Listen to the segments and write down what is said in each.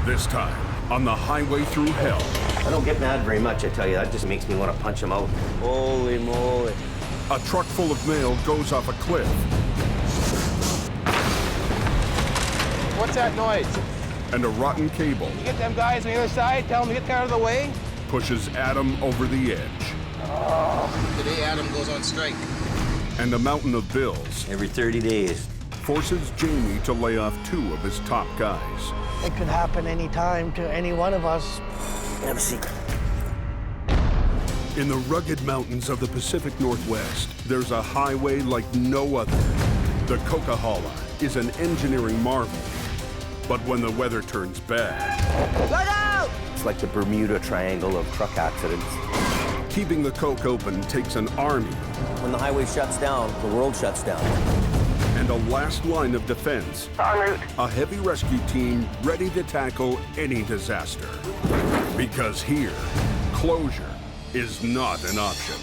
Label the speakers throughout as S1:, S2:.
S1: This time, on the Highway Thru Hell.
S2: I don't get mad very much, I tell you. That just makes me want to punch him out.
S3: Holy moly.
S1: A truck full of mail goes off a cliff.
S3: What's that noise?
S1: And a rotten cable
S3: You get them guys on the other side, tell them to get out of the way.
S1: pushes Adam over the edge.
S4: Today Adam goes on strike.
S1: And a mountain of bills
S2: Every 30 days.
S1: forces Jamie to lay off 2 of his top guys.
S5: It could happen anytime to any one of us.
S2: Have a seat.
S1: In the rugged mountains of the Pacific Northwest, there's a highway like no other. The Coquihalla is an engineering marvel. But when the weather turns bad,
S2: Look out! It's like the Bermuda Triangle of truck accidents.
S1: keeping the Coke open takes an army
S2: When the highway shuts down, the world shuts down.
S1: and a last line of defense.
S5: En route.
S1: A heavy rescue team ready to tackle any disaster. Because here, closure is not an option.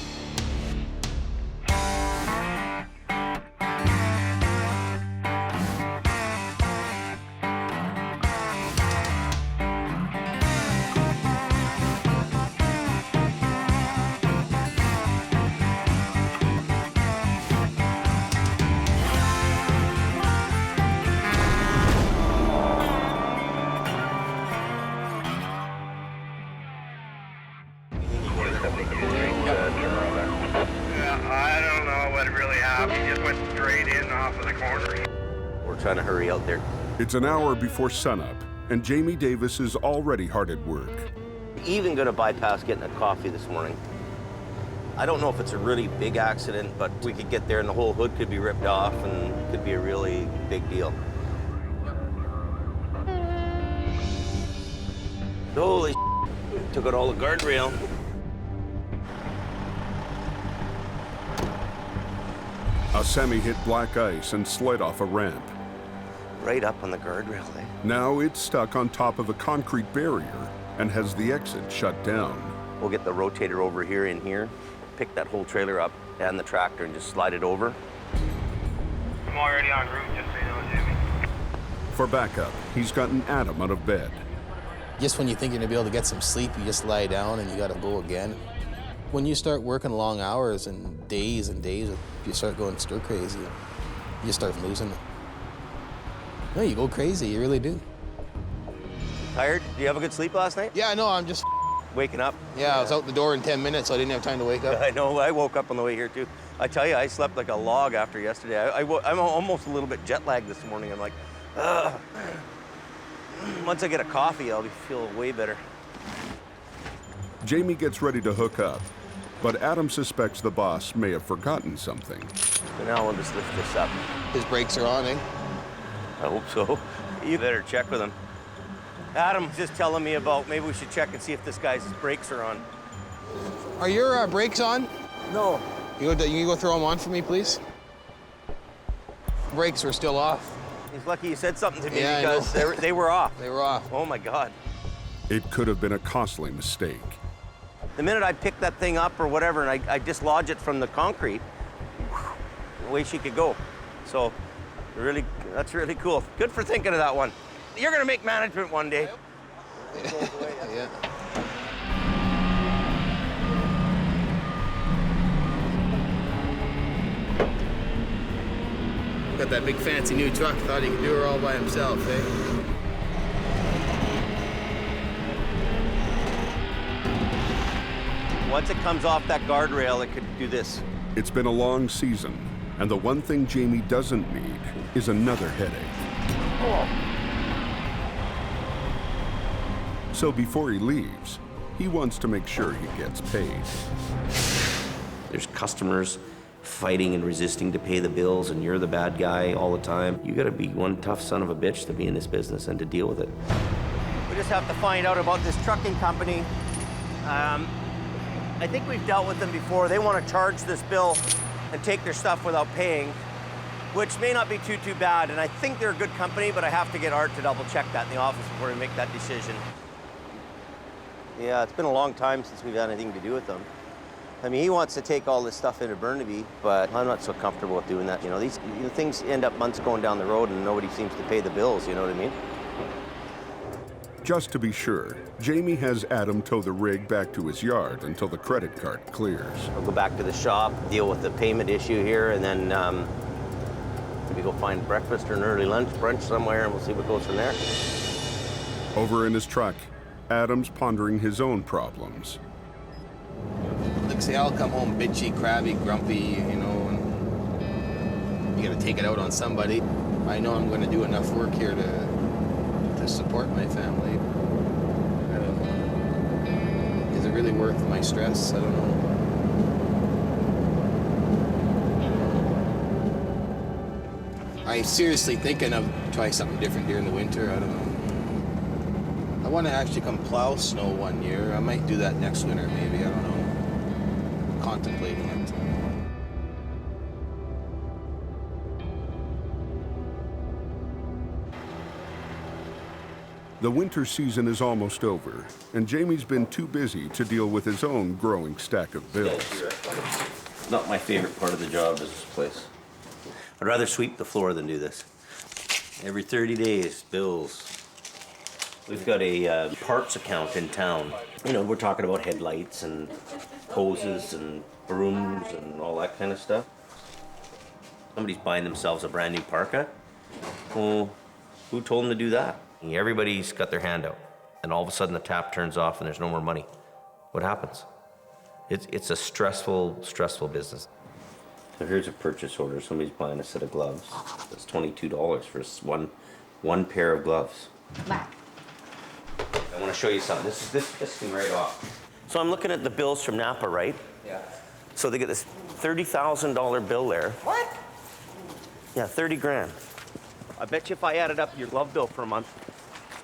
S6: I don't know what really happened. He just went straight in off of the corner.
S2: We're trying to hurry out there.
S1: It's an hour before sunup, and Jamie Davis is already hard at work.
S2: Even gonna bypass getting a coffee this morning. I don't know if it's a really big accident, but we could get there and the whole hood could be ripped off and it could be a really big deal. Holy took out all the guardrail.
S1: A semi hit black ice and slid off a ramp.
S2: Right up on the guardrail, eh?
S1: Now it's stuck on top of a concrete barrier and has the exit shut down.
S2: We'll get the rotator over here in here, pick that whole trailer up and the tractor and just slide it over.
S6: I'm already en route, just so you know, Jimmy.
S1: For backup, he's gotten Adam out of bed.
S4: Just when you think you're gonna be able to get some sleep, you just lie down and you gotta go again. When you start working long hours and days, you start going stir crazy. You start losing it. No, you go crazy, you really do.
S2: Tired? Did you have a good sleep last night?
S4: Yeah, no, I'm just,
S2: Waking up?
S4: yeah, I was out the door in 10 minutes, so I didn't have time to wake up.
S2: I know, I woke up on the way here too. I tell you, I slept like a log after yesterday. I'm almost a little bit jet lagged this morning. I'm like, ugh. Once I get a coffee, I'll feel way better.
S1: Jamie gets ready to hook up, but Adam suspects the boss may have forgotten something.
S2: So now we'll just lift this up.
S4: His brakes are on, eh?
S2: I hope so. You better check with him. Adam's just telling me about maybe we should check and see if this guy's brakes are on.
S4: Are your brakes on?
S2: No.
S4: You can go throw them on for me, please? Brakes were still off.
S2: He's lucky you said something to me
S4: Yeah, I
S2: because
S4: know.
S2: they were off.
S4: They were off.
S2: Oh my God.
S1: It could have been a costly mistake.
S2: The minute I pick that thing up or whatever and I dislodge it from the concrete, away she could go. So really, that's really cool. Good for thinking of that one. You're gonna make management one day.
S4: Yeah. Got that big fancy new truck, thought he could do her all by himself, eh?
S2: Once it comes off that guardrail, it could do this.
S1: It's been a long season, and the one thing Jamie doesn't need is another headache. So before he leaves, he wants to make sure he gets paid.
S2: There's customers fighting and resisting to pay the bills, and you're the bad guy all the time. You gotta be one tough son of a bitch to be in this business and to deal with it. We just have to find out about this trucking company. I think we've dealt with them before. They want to charge this bill and take their stuff without paying, which may not be too bad. And I think they're a good company, but I have to get Art to double check that in the office before we make that decision. Yeah, it's been a long time since we've had anything to do with them. I mean, he wants to take all this stuff into Burnaby, but I'm not so comfortable with doing that. You know, these things end up months going down the road and nobody seems to pay the bills, you know what I mean?
S1: Just to be sure, Jamie has Adam tow the rig back to his yard until the credit card clears.
S2: I'll go back to the shop, deal with the payment issue here, and then maybe go find breakfast or an early lunch, brunch somewhere, and we'll see what goes from there.
S1: Over in his truck, Adam's pondering his own problems.
S4: Like, say I'll come home bitchy, crabby, grumpy, you know, and you gotta take it out on somebody. I know I'm gonna do enough work here to support my family. I don't know. Is it really worth my stress? I don't know. I'm seriously thinking of trying something different during the winter. I don't know. I want to actually come plow snow one year. I might do that next winter, maybe. I don't know. Contemplating it.
S1: The winter season is almost over, and Jamie's been too busy to deal with his own growing stack of bills.
S2: Not my favorite part of the job is this place. I'd rather sweep the floor than do this. Every 30 days, bills. We've got a parts account in town. You know, we're talking about headlights and hoses and brooms and all that kind of stuff. Somebody's buying themselves a brand new parka. Well, who told them to do that? Everybody's got their hand out, and all of a sudden the tap turns off and there's no more money. What happens? It's a stressful business. So here's a purchase order. Somebody's buying a set of gloves. That's $22 for one pair of gloves. I want to show you something. This pissed me right off. So I'm looking at the bills from Napa, right?
S3: Yeah.
S2: So they get this $30,000 bill there.
S3: What?
S2: Yeah, 30 grand. I bet you if I added up your glove bill for a month,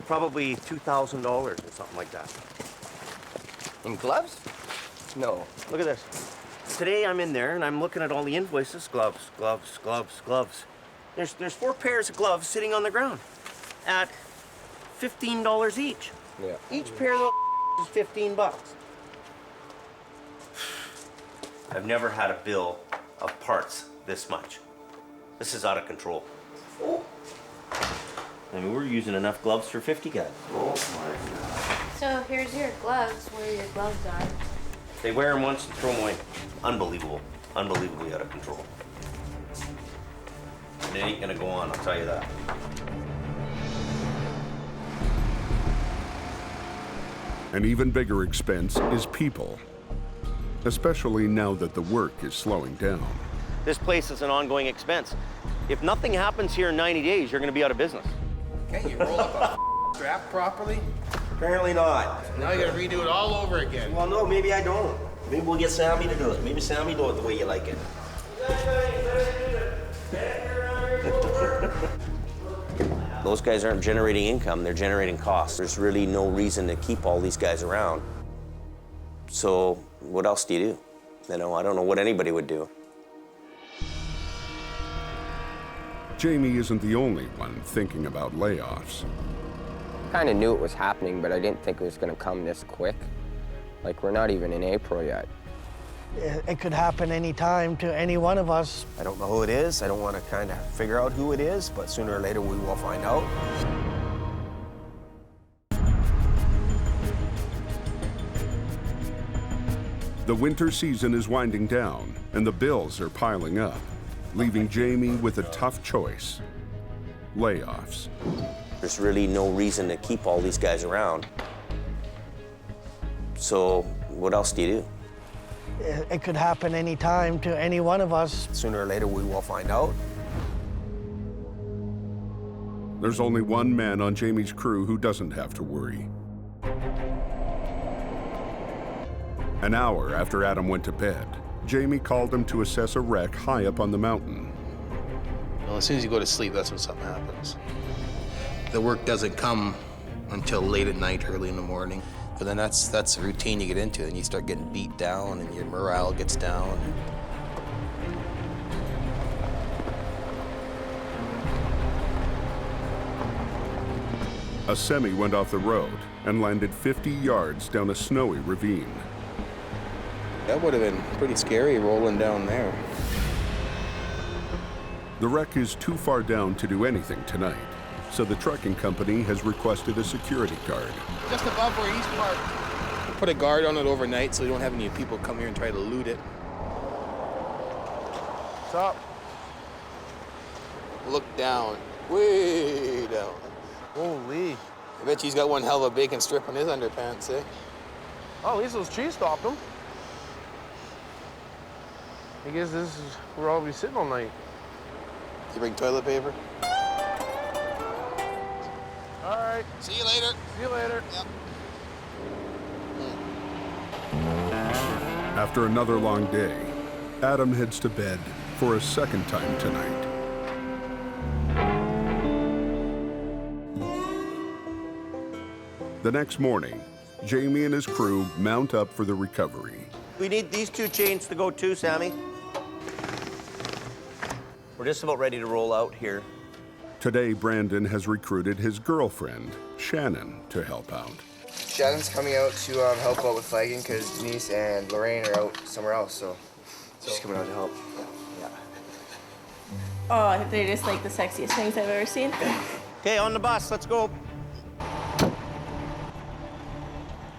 S2: probably $2,000 or something like that.
S3: In gloves? No.
S2: Look at this. Today I'm in there and I'm looking at all the invoices. Gloves, gloves, gloves, gloves. There's 4 pairs of gloves sitting on the ground at $15 each.
S3: Yeah.
S2: Each pair of those is 15 bucks. I've never had a bill of parts this much. This is out of control. Oh. I mean, we're using enough gloves for 50 guys. Oh my God.
S7: So here's your gloves, where your gloves are.
S2: They wear them once and throw them away. Unbelievable. Unbelievably out of control. And it ain't gonna go on, I'll tell you that.
S1: An even bigger expense is people, especially now that the work is slowing down.
S2: This place is an ongoing expense. If nothing happens here in 90 days, you're gonna be out of business.
S4: Can't you roll up a strap properly?
S8: Apparently not.
S4: Now you gotta redo it all over again.
S8: Well, no, maybe I don't. Maybe we'll get Sammy to do it. Maybe Sammy do it the way you like it.
S2: Those guys aren't generating income, they're generating costs. There's really no reason to keep all these guys around. So what else do you do? You know, I don't know what anybody would do.
S1: Jamie isn't the only one thinking about layoffs.
S3: Kind of knew it was happening, but I didn't think it was going to come this quick. Like, we're not even in April yet.
S5: It could happen anytime to any one of us.
S8: I don't know who it is. I don't want to kind of figure out who it is, but sooner or later we will find out.
S1: The winter season is winding down, and the bills are piling up, leaving Jamie with a tough choice: layoffs.
S2: There's really no reason to keep all these guys around. So what else do you do?
S5: It could happen anytime to any one of us.
S8: Sooner or later we will find out.
S1: There's only one man on Jamie's crew who doesn't have to worry. An hour after Adam went to bed, Jamie called him to assess a wreck high up on the mountain.
S4: Well, as soon as you go to sleep, that's when something happens. The work doesn't come until late at night, early in the morning. But then that's the routine you get into, and you start getting beat down, and your morale gets down.
S1: A semi went off the road and landed 50 yards down a snowy ravine.
S4: That would have been pretty scary rolling down there.
S1: The wreck is too far down to do anything tonight. so the trucking company has requested a security guard.
S4: Just above where he's parked. Put a guard on it overnight so we don't have any people come here and try to loot it.
S8: What's up?
S4: Look down, way down.
S8: Holy.
S4: I bet he's got one hell of a bacon strip on his underpants, eh?
S8: Oh, at least those trees stopped him. I guess this is where I'll be sitting all night.
S4: You bring toilet paper?
S8: All right.
S4: See you later.
S8: See you later.
S4: Yep.
S1: After another long day, Adam heads to bed for a second time tonight. The next morning, Jamie and his crew mount up for the recovery.
S2: We need these 2 chains to go too, Sammy. We're just about ready to roll out here.
S1: Today, Brandon has recruited his girlfriend, Shannon, to help out.
S9: Shannon's coming out to help out with flagging because Denise and Lorraine are out somewhere else, so she's coming out to help. Yeah.
S7: Oh, they're just like the sexiest things I've ever seen.
S2: Okay, on the bus, let's go.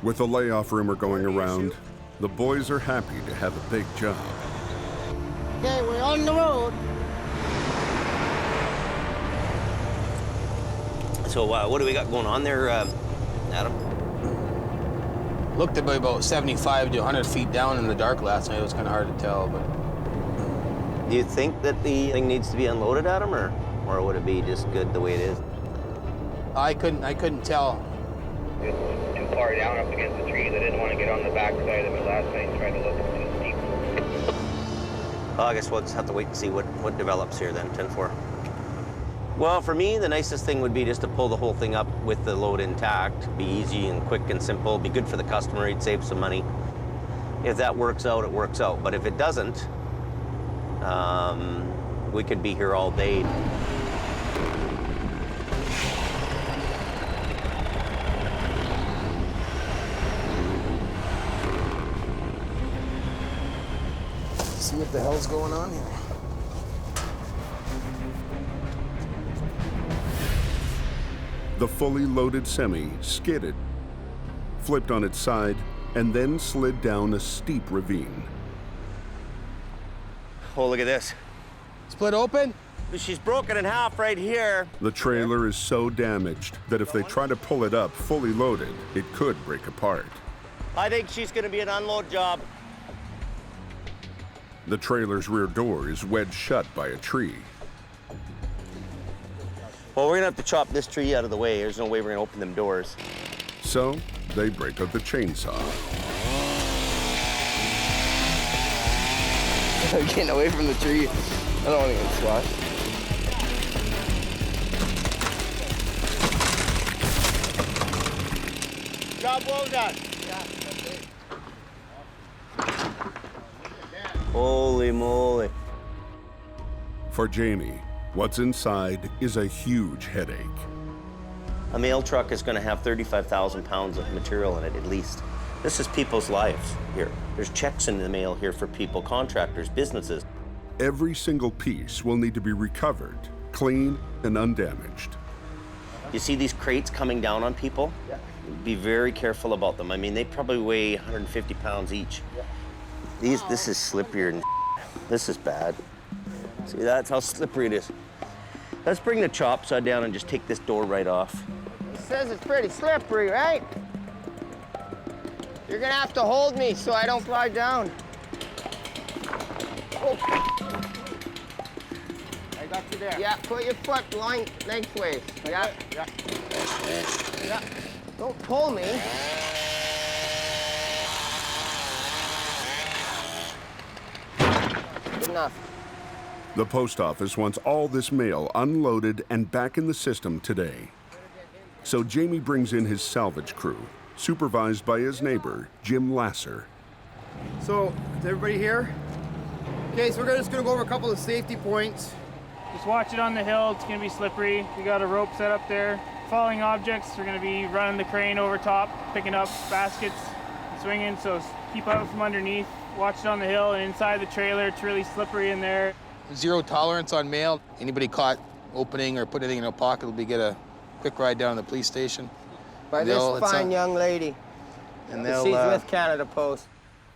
S1: With the layoff rumor going around, the boys are happy to have a big job.
S5: Okay, we're on the road.
S2: So what do we got going on there, Adam?
S4: Looked to be about 75 to 100 feet down in the dark last night. It was kind of hard to tell, but...
S2: Do you think that the thing needs to be unloaded, Adam, or would it be just good the way it is?
S4: I couldn't tell.
S6: It was too far down up against the trees. I didn't want to get on the back side of it last night and try to look too steep.
S2: Well, I guess we'll just have to wait and see what develops here then, 10-4. Well, for me, the nicest thing would be just to pull the whole thing up with the load intact. Be easy and quick and simple. Be good for the customer. He'd save some money. If that works out, it works out. But if it doesn't, we could be here all day.
S4: See what the hell's going on here.
S1: The fully loaded semi skidded, flipped on its side, and then slid down a steep ravine.
S2: Oh, look at this.
S4: Split open?
S2: She's broken in half right here.
S1: The trailer is so damaged that if they try to pull it up fully loaded, it could break apart.
S2: I think she's gonna be an unload job.
S1: The trailer's rear door is wedged shut by a tree.
S2: Well, we're gonna have to chop this tree out of the way. There's no way we're gonna open them doors.
S1: So they break out the chainsaw.
S9: I'm getting away from the tree. I don't want to get squashed.
S2: Job well done. Holy moly.
S1: For Jamie, what's inside is a huge headache.
S2: A mail truck is going to have 35,000 pounds of material in it at least. This is people's lives here. There's checks in the mail here for people, contractors, businesses.
S1: Every single piece will need to be recovered, clean and undamaged.
S2: You see these crates coming down on people? Yeah. Be very careful about them. I mean, they probably weigh 150 pounds each. Yeah. This is slipperier than this is bad. See, that's how slippery it is. Let's bring the chop side down and just take this door right off.
S3: It says it's pretty slippery, right? You're gonna have to hold me so I don't slide down. Oh.
S8: I got you there.
S3: Yeah, put your foot lengthways. Yeah.
S8: Yeah.
S3: Yeah. Don't pull me. Good enough.
S1: The post office wants all this mail unloaded and back in the system today. So Jamie brings in his salvage crew, supervised by his neighbor, Jim Lasser.
S10: So, is everybody here? Okay, so we're just gonna go over a couple of safety points.
S11: Just watch it on the hill, it's gonna be slippery. We got a rope set up there. Falling objects, we're gonna be running the crane over top, picking up baskets, swinging, so keep out from underneath. Watch it on the hill and inside the trailer, it's really slippery in there.
S4: Zero tolerance on mail. Anybody caught opening or put anything in a pocket, will be get a quick ride down to the police station.
S3: By this fine young lady.
S4: And
S3: she's with Canada Post.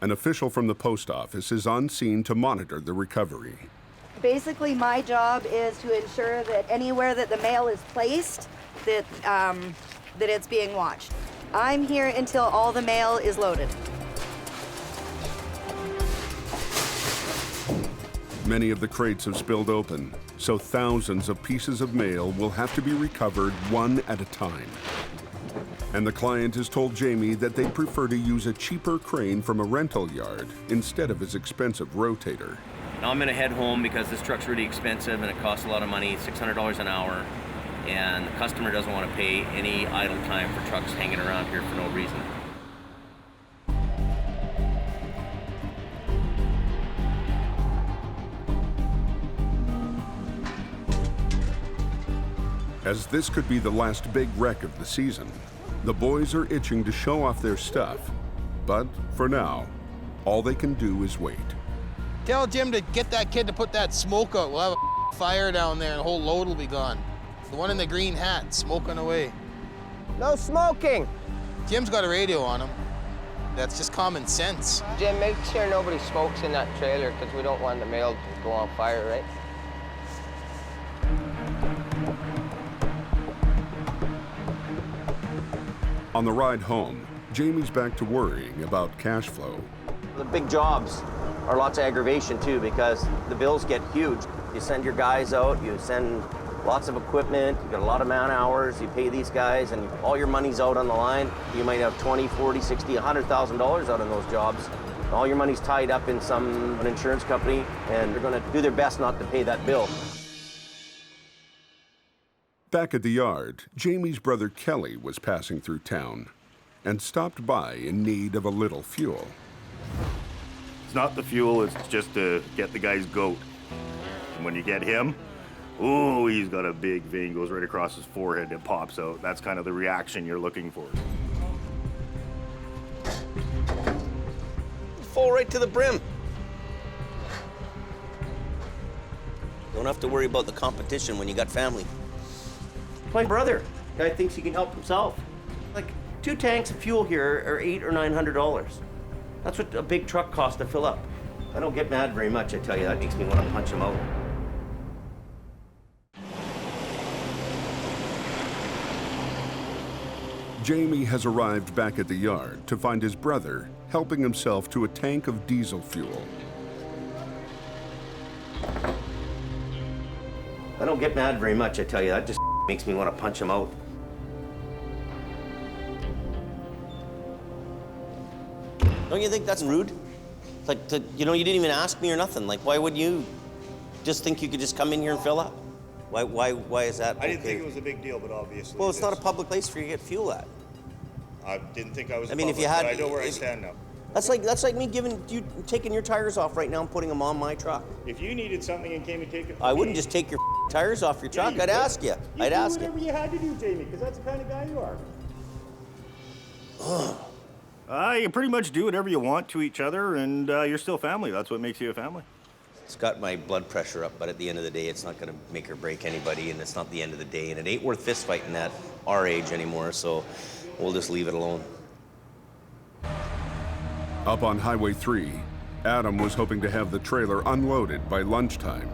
S1: An official from the post office is on scene to monitor the recovery.
S12: Basically, my job is to ensure that anywhere that the mail is placed, that it's being watched. I'm here until all the mail is loaded.
S1: Many of the crates have spilled open, so thousands of pieces of mail will have to be recovered one at a time. And the client has told Jamie that they'd prefer to use a cheaper crane from a rental yard instead of his expensive rotator.
S2: Now I'm gonna head home because this truck's really expensive and it costs a lot of money, $600 an hour, and the customer doesn't want to pay any idle time for trucks hanging around here for no reason.
S1: As this could be the last big wreck of the season, the boys are itching to show off their stuff. But for now, all they can do is wait.
S4: Tell Jim to get that kid to put that smoke out. We'll have a fire down there and the whole load will be gone. The one in the green hat, smoking away.
S3: No smoking!
S4: Jim's got a radio on him. That's just common sense.
S3: Jim, make sure nobody smokes in that trailer because we don't want the mail to go on fire, right?
S1: On the ride home, Jamie's back to worrying about cash flow.
S2: The big jobs are lots of aggravation too because the bills get huge. You send your guys out, you send lots of equipment, you got a lot of man hours, you pay these guys and all your money's out on the line. You might have 20, 40, 60, $100,000 out on those jobs. All your money's tied up in an insurance company and they're gonna do their best not to pay that bill.
S1: Back at the yard, Jamie's brother Kelly was passing through town and stopped by in need of a little fuel.
S13: It's not the fuel, it's just to get the guy's goat. And when you get him, ooh, he's got a big vein, goes right across his forehead that pops out. That's kind of the reaction you're looking for.
S2: Full right to the brim. Don't have to worry about the competition when you got family. My brother, guy thinks he can help himself. Like 2 tanks of fuel here are $800 or $900. That's what a big truck costs to fill up. I don't get mad very much, I tell you. That makes me want to punch him out.
S1: Jamie has arrived back at the yard to find his brother helping himself to a tank of diesel fuel.
S2: I don't get mad very much, I tell you. That just makes me want to punch him out. Don't you think that's rude? Like, you know, you didn't even ask me or nothing. Like, why would you just think you could just come in here and fill up? Why is that?
S13: I didn't think it was a big deal, but obviously.
S2: Well, it's not a public place for you to get fuel at.
S13: I didn't think I was.
S2: I mean,
S13: public,
S2: if you had,
S13: but I know where I stand now.
S2: That's like me taking your tires off right now and putting them on my truck.
S13: If you needed something and came to take it from
S2: I wouldn't
S13: me,
S2: just take your tires off your truck. I'd ask you. I'd ask you.
S13: Whatever you had to do, Jamie, because that's the kind of guy you are. You pretty much do whatever you want to each other, and you're still family. That's what makes you a family.
S2: It's got my blood pressure up, but at the end of the day, it's not going to make or break anybody, and it's not the end of the day, and it ain't worth fist fighting at our age anymore, so we'll just leave it alone.
S1: Up on Highway 3, Adam was hoping to have the trailer unloaded by lunchtime.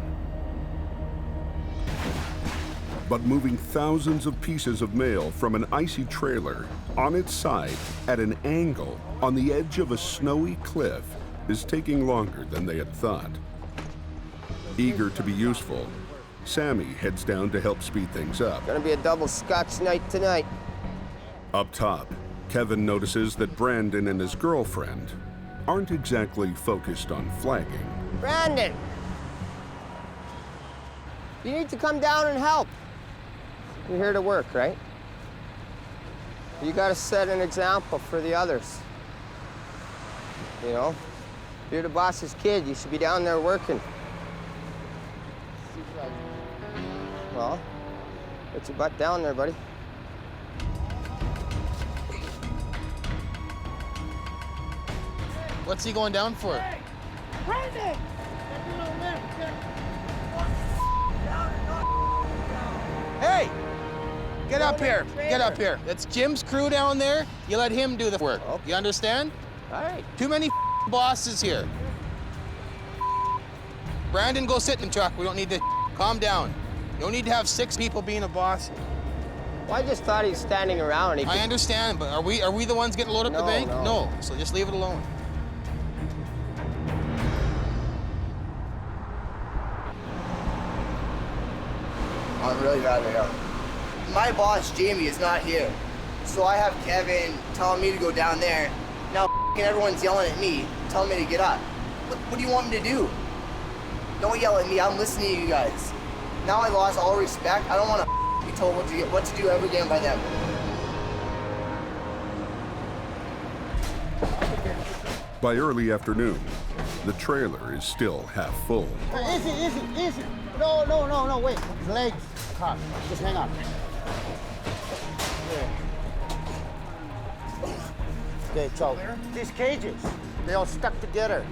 S1: But moving thousands of pieces of mail from an icy trailer on its side at an angle on the edge of a snowy cliff is taking longer than they had thought. Eager to be useful, Sammy heads down to help speed things up.
S3: Gonna be a double Scotch night tonight.
S1: Up top, Kevin notices that Brandon and his girlfriend aren't exactly focused on flagging.
S3: Brandon! You need to come down and help. You're here to work, right? You gotta set an example for the others. You know? You're the boss's kid, you should be down there working. Well, get your butt down there, buddy.
S4: What's he going down for?
S14: Hey, Brandon!
S4: Get up here. Get up here. That's Jim's crew down there. You let him do the work. Okay. You understand?
S3: All right.
S4: Too many bosses here. Brandon, go sit in the truck. We don't need to calm down. You don't need to have 6 people being a boss.
S3: Well, I just thought he's standing around.
S4: I understand, but are we the ones getting loaded up the bank? No. So just leave it alone.
S9: I'm really bad right now. My boss, Jamie, is not here. So I have Kevin telling me to go down there. Now everyone's yelling at me, telling me to get up. What do you want me to do? Don't yell at me, I'm listening to you guys. Now I lost all respect. I don't want to be told what to do ever again by them.
S1: By early afternoon, the trailer is still half full.
S14: Easy, easy, easy. No, wait. His legs. Hot. Just hang on. Okay, so these cages, they all stuck together.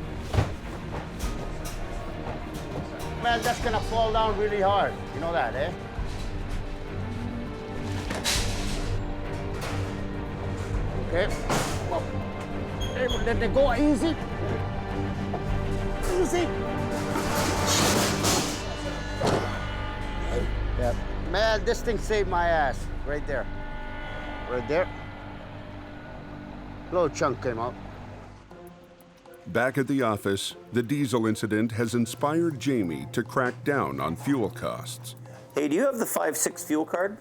S14: Man, that's gonna fall down really hard. You know that, eh? Okay. Well, let it go easy. Easy. Yeah. Man, this thing saved my ass. Right there. Right there. Little chunk came out.
S1: Back at the office, the diesel incident has inspired Jamie to crack down on fuel costs.
S2: Hey, do you have the 5-6 fuel card?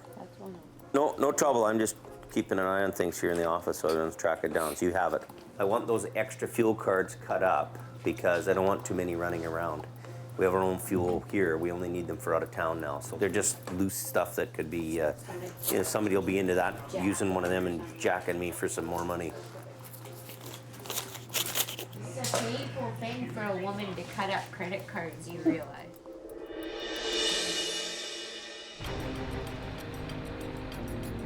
S2: No trouble. I'm just keeping an eye on things here in the office so I don't track it down. So you have it. I want those extra fuel cards cut up because I don't want too many running around. We have our own fuel here. We only need them for out of town now. So they're just loose stuff that could be, somebody will be into that, using one of them and jacking me for some more money.
S15: It's a painful thing for a woman to cut up credit cards, you realize.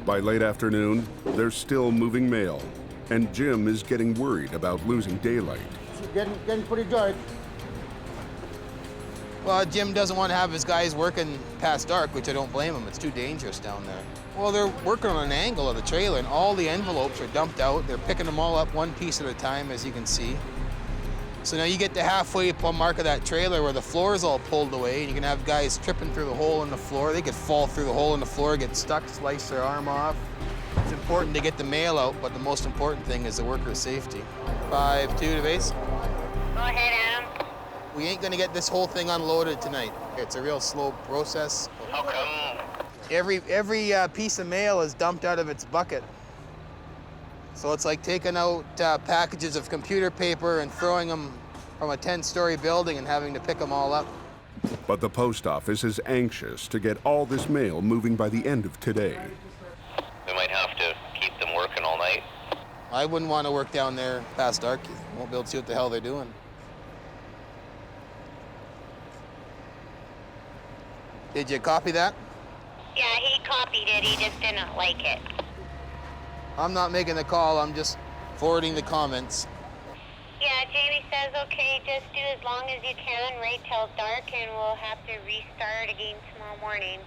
S1: By late afternoon, there's still moving mail, and Jim is getting worried about losing daylight.
S14: It's getting pretty dark.
S4: Well, Jim doesn't want to have his guys working past dark, which I don't blame him. It's too dangerous down there. Well, they're working on an angle of the trailer, and all the envelopes are dumped out. They're picking them all up one piece at a time, as you can see. So now you get to halfway mark of that trailer where the floor is all pulled away, and you can have guys tripping through the hole in the floor. They could fall through the hole in the floor, get stuck, slice their arm off. It's important to get the mail out, but the most important thing is the worker's safety. 5-2 to base.
S15: Go ahead, Adam.
S4: We ain't gonna get this whole thing unloaded tonight. It's a real slow process.
S15: How come?
S4: Every piece of mail is dumped out of its bucket. So it's like taking out packages of computer paper and throwing them from a 10-story building and having to pick them all up.
S1: But the post office is anxious to get all this mail moving by the end of today.
S16: We might have to keep them working all night.
S4: I wouldn't want to work down there past dark. Won't be able to see what the hell they're doing. Did you copy that?
S15: Yeah, he copied it. He just didn't like it.
S4: I'm not making the call. I'm just forwarding the comments.
S15: Yeah, Jamie says, okay, just do as long as you can right till dark, and we'll have to restart again tomorrow morning.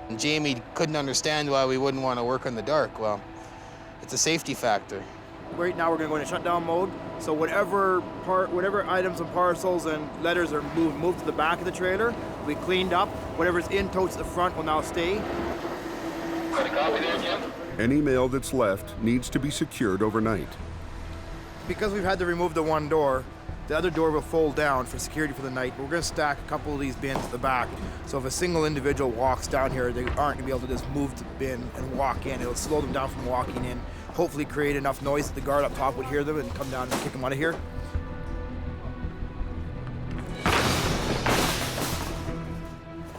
S4: And Jamie couldn't understand why we wouldn't want to work in the dark. Well, it's a safety factor.
S10: Right now we're going to go into shutdown mode. So whatever items and parcels and letters are moved to the back of the trailer, we cleaned up. Whatever's in totes to the front will now stay.
S16: Got a copy there, Jim?
S1: Any mail that's left needs to be secured overnight.
S10: Because we've had to remove the one door, the other door will fold down for security for the night. We're going to stack a couple of these bins at the back. So if a single individual walks down here, they aren't going to be able to just move to the bin and walk in. It'll slow them down from walking in. Hopefully create enough noise that the guard up top would hear them and come down and kick them out of here.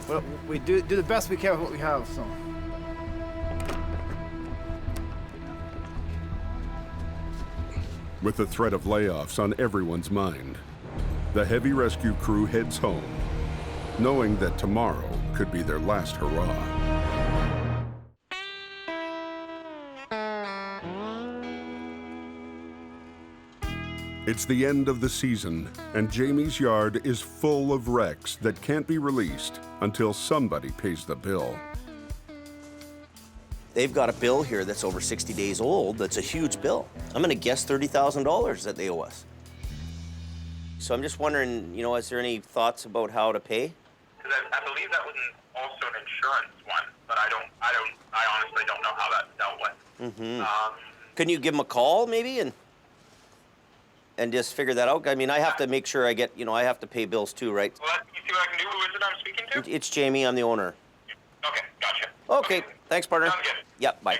S10: Well, we do the best we can with what we have, so.
S1: With the threat of layoffs on everyone's mind, the heavy rescue crew heads home, knowing that tomorrow could be their last hurrah. It's the end of the season, and Jamie's yard is full of wrecks that can't be released until somebody pays the bill.
S2: They've got a bill here that's over 60 days old. That's a huge bill. I'm gonna guess $30,000 that they owe us. So I'm just wondering, you know, is there any thoughts about how to pay?
S6: Because I believe that was also an insurance one, but I honestly don't know how that's dealt with.
S2: Mm-hmm. Couldn't you give them a call maybe and just figure that out? I mean, I have to make sure I get, you know, I have to pay bills too, right?
S6: Well, you see what I can do? Who is it I'm speaking to?
S2: It's Jamie, I'm the owner.
S6: Okay, gotcha.
S2: Okay, thanks, partner.
S6: Sounds good.
S2: Yep, bye.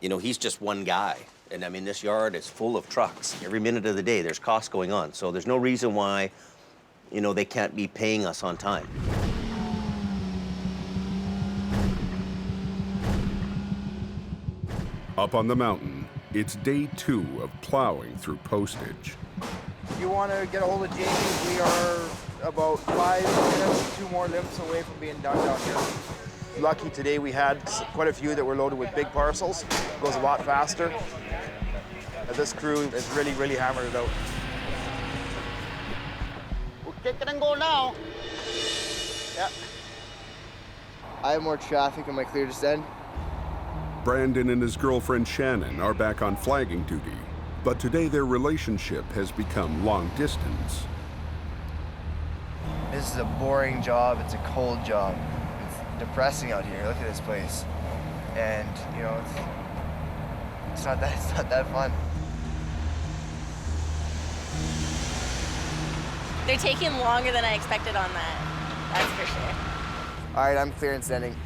S2: You know, he's just one guy. And I mean, this yard is full of trucks. Every minute of the day, there's costs going on. So there's no reason why, you know, they can't be paying us on time.
S1: Up on the mountain, it's day 2 of plowing through postage.
S10: If you want to get a hold of Jamie, we are about 5 minutes, 2 more lifts away from being done down here. Lucky today we had quite a few that were loaded with big parcels. It goes a lot faster. This crew has really hammered it out.
S14: We'll kick it and go now.
S10: Yeah.
S9: I have more traffic in my clear descent.
S1: Brandon and his girlfriend Shannon are back on flagging duty, but today their relationship has become long distance.
S9: This is a boring job. It's a cold job. It's depressing out here. Look at this place. And, you know, it's not that fun.
S7: They're taking longer than I expected on that. That's for sure.
S9: All right, I'm clear and sending.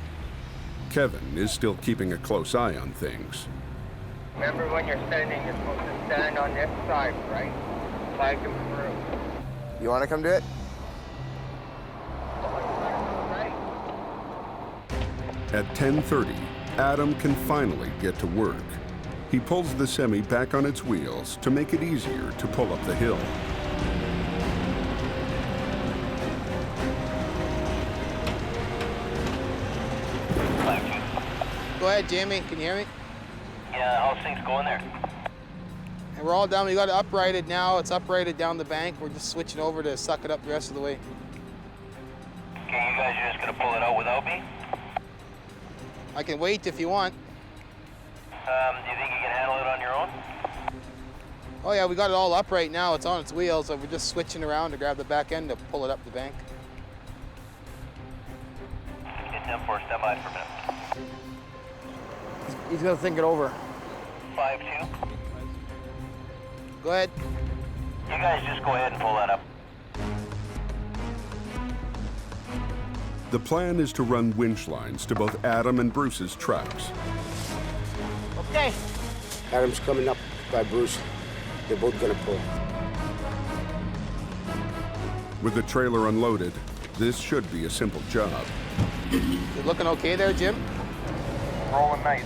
S1: Kevin is still keeping a close eye on things.
S3: Remember when you're standing, you're supposed to stand on this side, right? Flag them through.
S9: You want to come do it?
S1: At 10:30, Adam can finally get to work. He pulls the semi back on its wheels to make it easier to pull up the hill.
S4: Go ahead, Jamie. Can you hear me?
S16: Yeah, how's things going there?
S4: And we're all down. We got it uprighted now. It's uprighted down the bank. We're just switching over to suck it up the rest of the way.
S16: Okay, you guys are just gonna pull it out without me?
S4: I can wait if you want.
S16: Do you think you can handle it on your own?
S4: Oh yeah, we got it all upright now. It's on its wheels, so we're just switching around to grab the back end to pull it up the bank.
S16: Get 10-4, stand by for a minute.
S10: He's gonna think it over.
S16: 5-2.
S4: Go ahead.
S16: You guys just go ahead and pull that up.
S1: The plan is to run winch lines to both Adam and Bruce's trucks.
S14: Okay.
S17: Adam's coming up by Bruce. They're both gonna pull.
S1: With the trailer unloaded, this should be a simple job.
S4: You looking okay there, Jim?
S6: Rolling nice.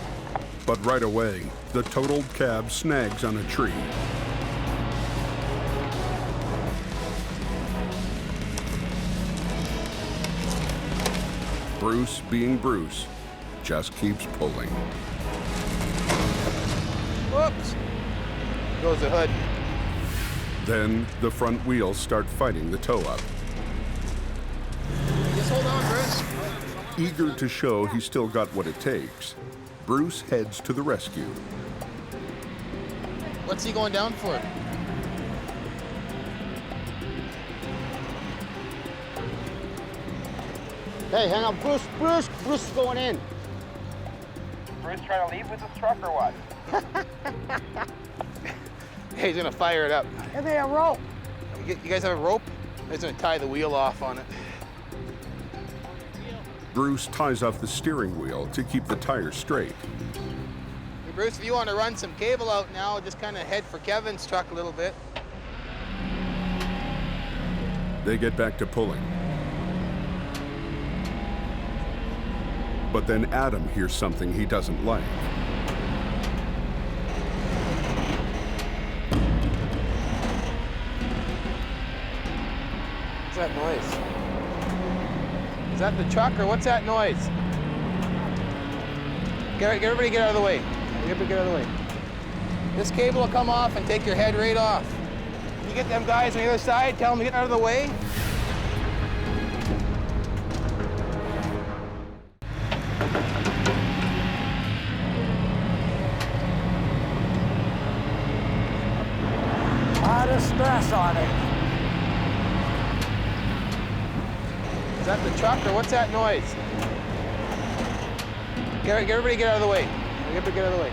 S1: But right away, the totaled cab snags on a tree. Bruce, being Bruce, just keeps pulling.
S4: Whoops! Goes the hood.
S1: Then the front wheels start fighting the tow up.
S4: Just hold on, Bruce.
S1: Eager to show he's still got what it takes, Bruce heads to the rescue.
S4: What's he going down for?
S14: Hey, hang on, Bruce is going in.
S6: Bruce trying to leave with this truck or what?
S4: Hey, he's gonna fire it up.
S14: Give me a rope.
S4: You guys have a rope? He's gonna tie the wheel off on it.
S1: Bruce ties off the steering wheel to keep the tires straight.
S4: Hey, Bruce, if you want to run some cable out now, just kind of head for Kevin's truck a little bit.
S1: They get back to pulling. But then Adam hears something he doesn't like.
S4: What's that noise? Is that the truck or what's that noise? Everybody get out of the way. Everybody get out of the way. This cable will come off and take your head right off. You get them guys on the other side, tell them to get out of the way.
S14: of stress on it.
S10: Is that the truck or what's that noise? Everybody get out of the way. Everybody get out of the way.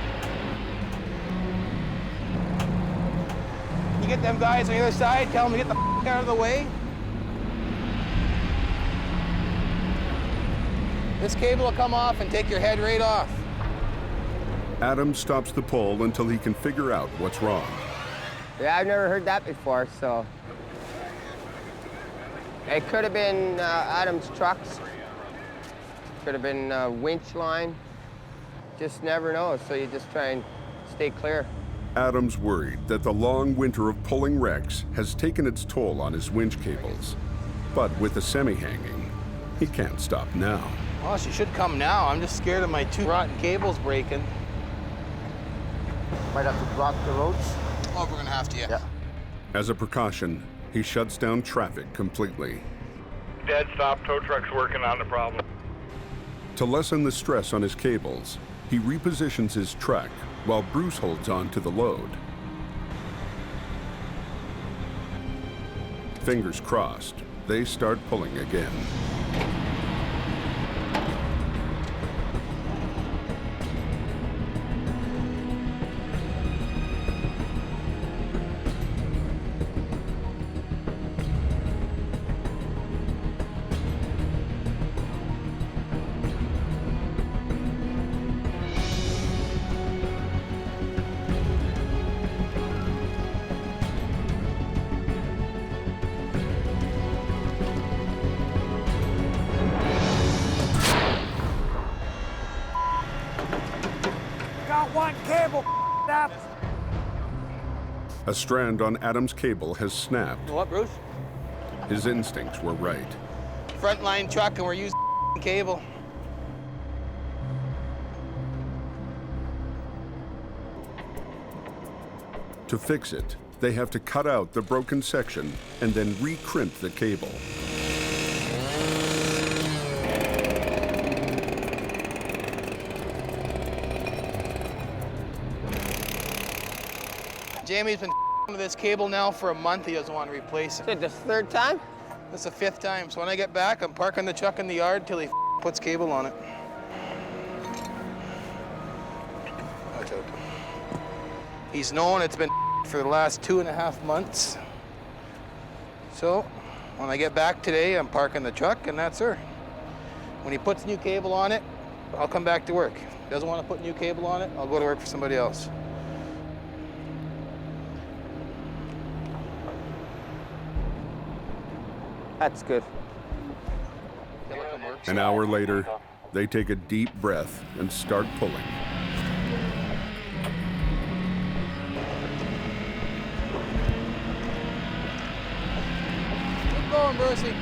S10: You get them guys on the other side, tell them to get the out of the way. This cable will come off and take your head right off.
S1: Adam stops the pull until he can figure out what's wrong.
S3: Yeah, I've never heard that before, so. It could have been Adam's trucks. Could have been winch line. Just never know, so you just try and stay clear.
S1: Adam's worried that the long winter of pulling wrecks has taken its toll on his winch cables. But with the semi hanging, he can't stop now.
S10: Well, she should come now. I'm just scared of my 2 rotten cables breaking.
S14: Might have to block the roads.
S10: Oh, we're gonna have to, yeah.
S1: As a precaution, he shuts down traffic completely.
S6: Dead stop, tow truck's working on the problem.
S1: To lessen the stress on his cables, he repositions his truck while Bruce holds on to the load. Fingers crossed, they start pulling again.
S14: One cable up.
S1: A strand on Adam's cable has snapped.
S10: What, Bruce?
S1: His instincts were right.
S10: Frontline truck and we're using cable.
S1: To fix it, they have to cut out the broken section and then re-crimp the cable.
S10: Jamie's been with this cable now for a month. He doesn't want to replace it.
S3: Is it the 3rd time?
S10: That's the 5th time. So when I get back, I'm parking the truck in the yard till he puts cable on it. Watch out. He's known it's been for the last 2.5 months. So when I get back today, I'm parking the truck and that's her. When he puts new cable on it, I'll come back to work. Doesn't want to put new cable on it, I'll go to work for somebody else.
S3: That's good.
S1: An hour later, they take a deep breath and start pulling.
S10: Keep going, Brucey.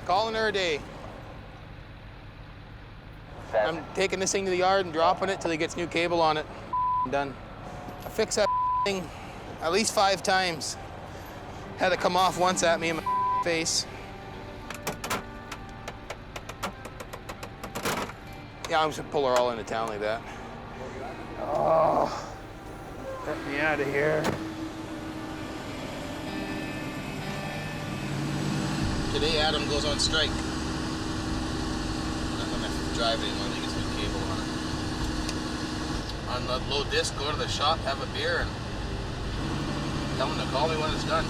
S10: Calling her a day. I'm taking this thing to the yard and dropping it till he gets new cable on it. Done. I fixed that thing at least 5 times. Had to come off once at me in my face. Yeah, I'm just gonna pull her all into town like that. Oh, get me out of here. Today, Adam goes on strike. I'm not gonna drive anymore. He gets new cable on it. Unload disc, go to the shop, have a beer, and tell him to call me when it's done.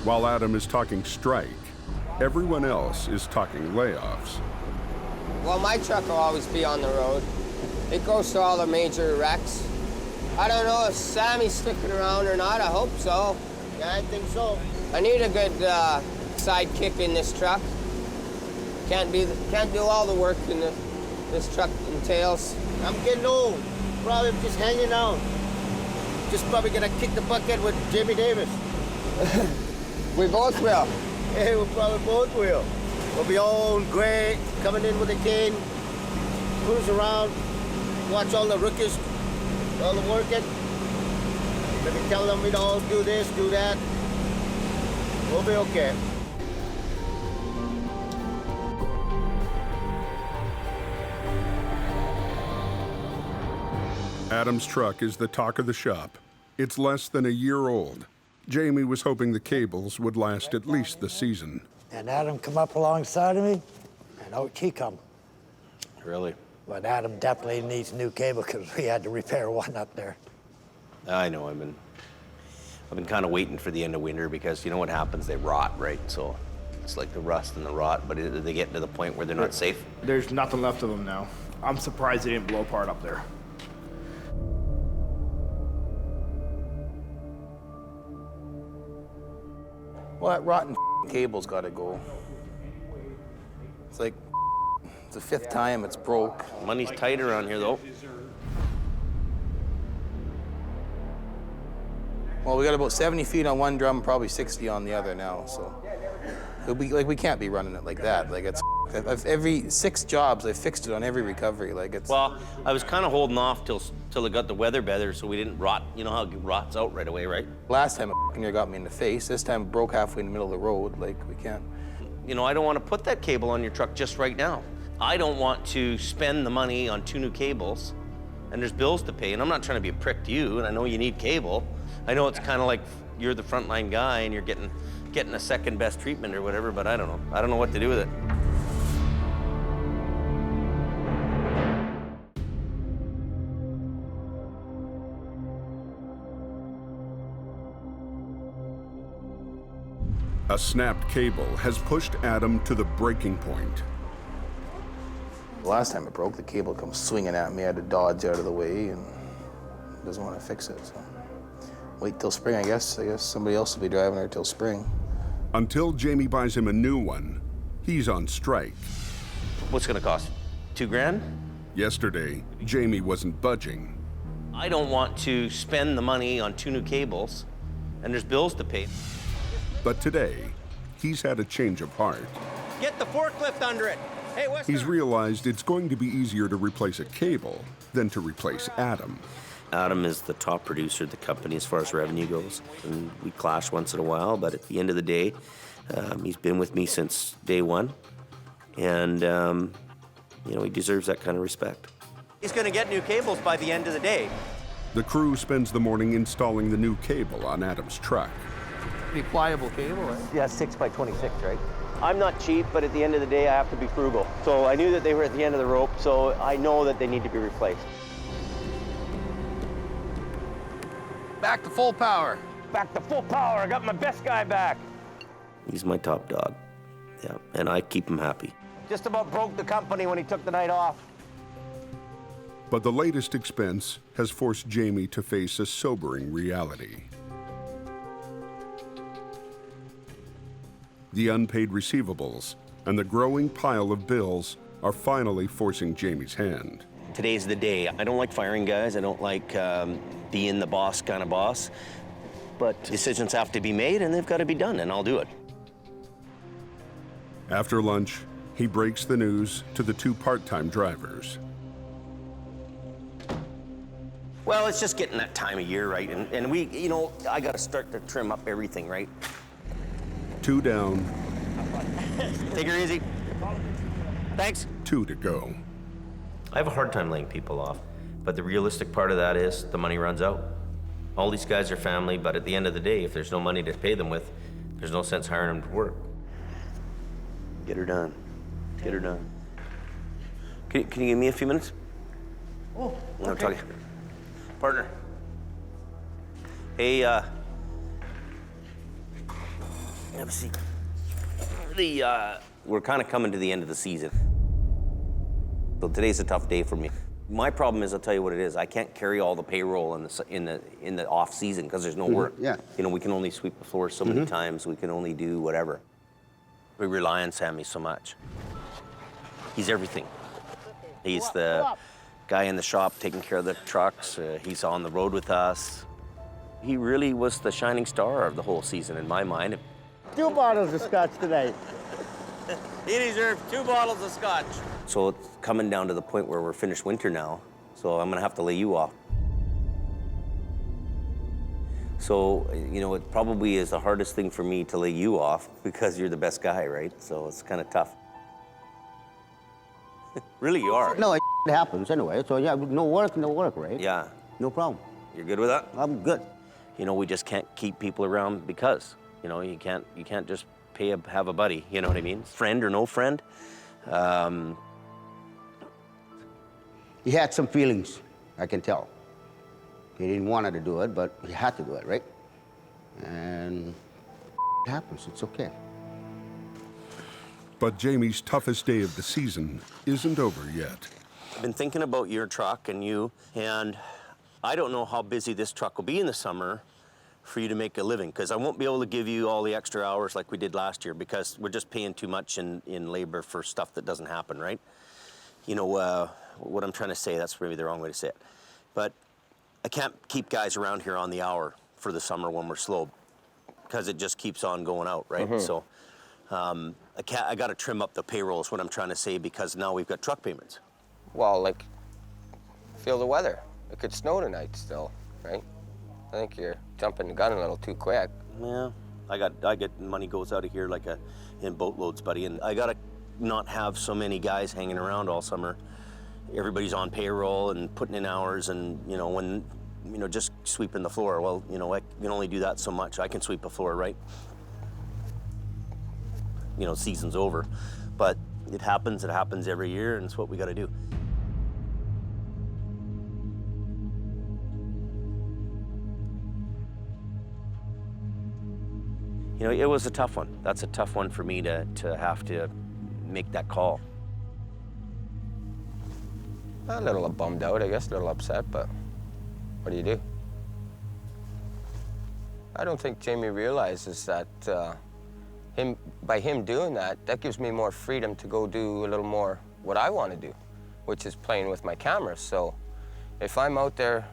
S1: While Adam is talking strike, everyone else is talking layoffs.
S3: Well, my truck will always be on the road. It goes to all the major wrecks. I don't know if Sammy's sticking around or not. I hope so.
S14: Yeah, I think so.
S3: I need a good sidekick in this truck. Can't do all the work in this truck entails.
S14: I'm getting old. Probably just hanging out. Just probably gonna kick the bucket with Jimmy Davis.
S3: We both will.
S14: Yeah, we probably both will. We'll be all great, coming in with a cane, cruise around, watch all the rookies, all the working. Maybe tell them, do this, do that. We'll be okay.
S1: Adam's truck is the talk of the shop. It's less than a year old. Jamie was hoping the cables would last at least the season.
S5: And Adam come up alongside of me, and out he come.
S2: Really?
S5: But Adam definitely needs new cable because we had to repair one up there.
S2: I know. I've been kind of waiting for the end of winter because you know what happens? They rot, right? So it's like the rust and the rot, but they get to the point where they're not safe.
S10: There's nothing left of them now. I'm surprised they didn't blow apart up there.
S4: Well, that rotten cable's got to go. It's like it's the 5th time it's broke.
S2: Money's tight around here, though.
S4: Well, we got about 70 feet on one drum, probably 60 on the other now. So we can't be running it like that. Like it's every 6 jobs, I fixed it on every recovery. Like it's.
S2: Well, I was kind of holding off till it got the weather better, so we didn't rot. You know how it rots out right away, right?
S4: Last time it near got me in the face. This time it broke halfway in the middle of the road. Like we can't.
S2: You know, I don't want to put that cable on your truck just right now. I don't want to spend the money on 2 new cables, and there's bills to pay. And I'm not trying to be a prick to you, and I know you need cable. I know it's kind of like you're the frontline guy and you're getting a second best treatment or whatever, but I don't know. I don't know what to do with it.
S1: A snapped cable has pushed Adam to the breaking point.
S4: The last time it broke, the cable comes swinging at me. I had to dodge out of the way and doesn't want to fix it. So wait till spring, I guess. I guess somebody else will be driving her till spring.
S1: Until Jamie buys him a new one, he's on strike.
S2: What's it gonna cost? $2 grand?
S1: Yesterday, Jamie wasn't budging.
S2: I don't want to spend the money on 2 new cables, and there's bills to pay.
S1: But today, he's had a change of heart.
S2: Get the forklift under it. Hey, what's
S1: He's realized it's going to be easier to replace a cable than to replace Adam.
S2: Adam is the top producer of the company as far as revenue goes, and we clash once in a while, but at the end of the day, he's been with me since day one, and you know, he deserves that kind of respect. He's gonna get new cables by the end of the day.
S1: The crew spends the morning installing the new cable on Adam's truck.
S4: Pretty pliable cable, right?
S2: Yeah, 6 by 26, right? I'm not cheap, but at the end of the day, I have to be frugal. So I knew that they were at the end of the rope, so I know that they need to be replaced.
S4: Back to full power.
S2: Back to full power. I got my best guy back. He's my top dog. Yeah, and I keep him happy. Just about broke the company when he took the night off.
S1: But the latest expense has forced Jamie to face a sobering reality. The unpaid receivables and the growing pile of bills are finally forcing Jamie's hand.
S2: Today's the day. I don't like firing guys. I don't like being the boss kind of boss. But decisions have to be made, and they've got to be done, and I'll do it.
S1: After lunch, he breaks the news to the 2 part-time drivers.
S2: Well, it's just getting that time of year, right? And we, you know, I got to start to trim up everything, right?
S1: 2 down.
S2: Take her easy. Thanks.
S1: 2 to go.
S2: I have a hard time laying people off, but the realistic part of that is the money runs out. All these guys are family, but at the end of the day, if there's no money to pay them with, there's no sense hiring them to work. Get her done. Get her done. Can you give me a few minutes?
S5: Oh,
S2: I'll talk to you. Partner. Hey, have a seat. We're kind of coming to the end of the season. So today's a tough day for me. My problem is, I'll tell you what it is. I can't carry all the payroll in the off season because there's no work.
S17: Yeah.
S2: You know, we can only sweep the floor so many times. We can only do whatever. We rely on Sammy so much. He's everything. He's the guy in the shop taking care of the trucks. He's on the road with us. He really was the shining star of the whole season in my mind.
S14: 2 bottles of scotch today.
S2: He deserves 2 bottles of scotch. So it's coming down to the point where we're finished winter now, so I'm gonna have to lay you off. So, you know, it probably is the hardest thing for me to lay you off because you're the best guy, right? So it's kind of tough. Really, you are.
S17: No, it happens anyway. So yeah, no work, right?
S2: Yeah.
S17: No problem.
S2: You're good with that?
S17: I'm good.
S2: You know, we just can't keep people around because, you know, you can't just have a buddy, you know what I mean? Friend or no friend.
S17: He had some feelings, I can tell. He didn't want to do it, but he had to do it, right? And it happens, it's okay.
S1: But Jamie's toughest day of the season isn't over yet.
S2: I've been thinking about your truck and you, and I don't know how busy this truck will be in the summer for you to make a living, because I won't be able to give you all the extra hours like we did last year, because we're just paying too much in labor for stuff that doesn't happen, right? You know, what I'm trying to say, that's maybe the wrong way to say it. But I can't keep guys around here on the hour for the summer when we're slow, because it just keeps on going out, right?
S3: Mhm.
S2: So I got to trim up the payroll is what I'm trying to say, because now we've got truck payments.
S3: Well, like, feel the weather. It could snow tonight still, right? I think you're jumping the gun a little too quick.
S2: Yeah, I get money goes out of here like in boatloads, buddy, and I gotta not have so many guys hanging around all summer. Everybody's on payroll and putting in hours, and you know, when just sweeping the floor. Well, you know, I can only do that so much. I can sweep a floor, right? You know, season's over, but it happens every year, and it's what we got to do. You know, it was a tough one. That's a tough one for me to have to make that call.
S3: A little bummed out, I guess, a little upset, but what do you do? I don't think Jamie realizes that by him doing that, that gives me more freedom to go do a little more what I want to do, which is playing with my camera. So if I'm out there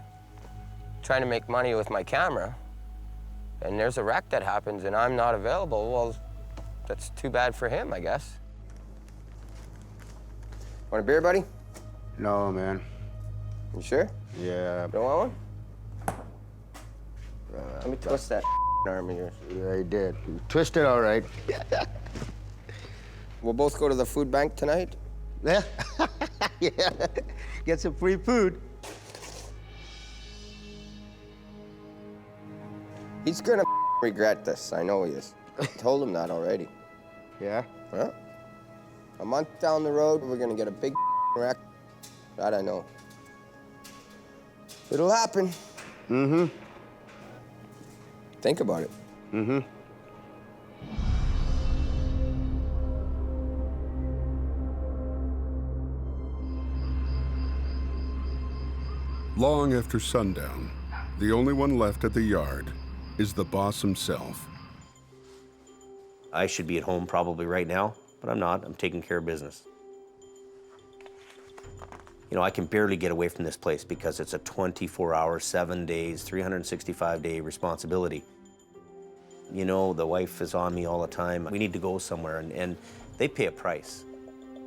S3: trying to make money with my camera, and there's a wreck that happens and I'm not available, well, that's too bad for him, I guess. Want a beer, buddy?
S17: No, man.
S3: You sure?
S17: Yeah.
S3: Don't want one? Let me twist that arm of yours.
S17: Yeah, he did. He twisted all right.
S3: We'll both go to the food bank tonight?
S17: Yeah. Yeah. Get some free food.
S3: He's gonna regret this. I know he is. I told him that already.
S17: Yeah?
S3: Huh? A month down the road, we're gonna get a big wreck. That I know. It'll happen.
S17: Mm-hmm.
S3: Think about it.
S17: Mm-hmm.
S1: Long after sundown, the only one left at the yard is the boss himself.
S2: I should be at home probably right now, but I'm not. I'm taking care of business. You know, I can barely get away from this place because it's a 24-hour, 7 days, 365-day responsibility. You know, the wife is on me all the time. We need to go somewhere, and they pay a price.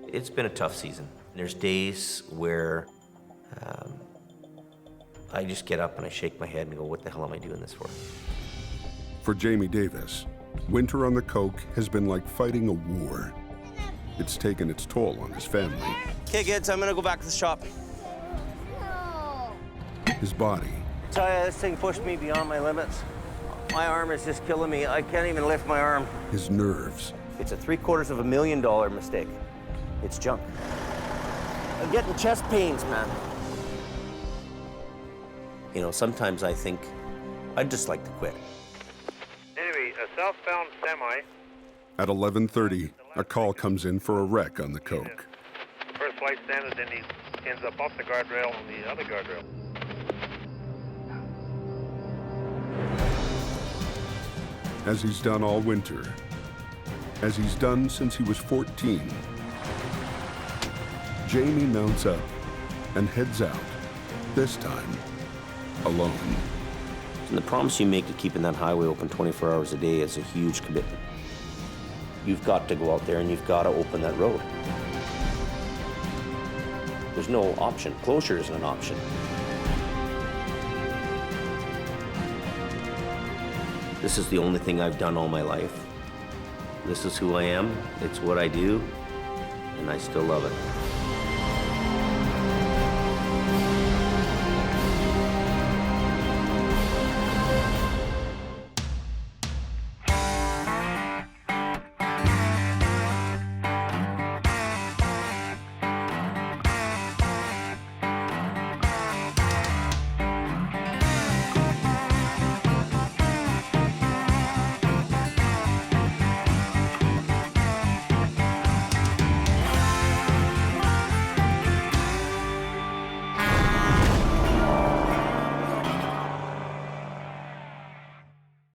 S2: It's been a tough season. There's days where I just get up and I shake my head and go, what the hell am I doing this for?
S1: For Jamie Davis, winter on the Coke has been like fighting a war. It's taken its toll on his family.
S2: Okay, kids, I'm gonna go back to the shop.
S1: His body.
S2: Tell you, this thing pushed me beyond my limits. My arm is just killing me. I can't even lift my arm.
S1: His nerves.
S2: It's a $750,000 mistake. It's junk. I'm getting chest pains, man. You know, sometimes I think I'd just like to quit.
S18: Anyway, a southbound semi.
S1: At 11:30, a call comes in for a wreck on the Coke.
S18: First flight standard, then he ends up off the guardrail on the other guardrail.
S1: As he's done all winter, as he's done since he was 14, Jamie mounts up and heads out, this time alone.
S2: And the promise you make to keeping that highway open 24 hours a day is a huge commitment. You've got to go out there and you've got to open that road. There's no option. Closure isn't an option. This is the only thing I've done all my life. This is who I am, it's what I do, and I still love it.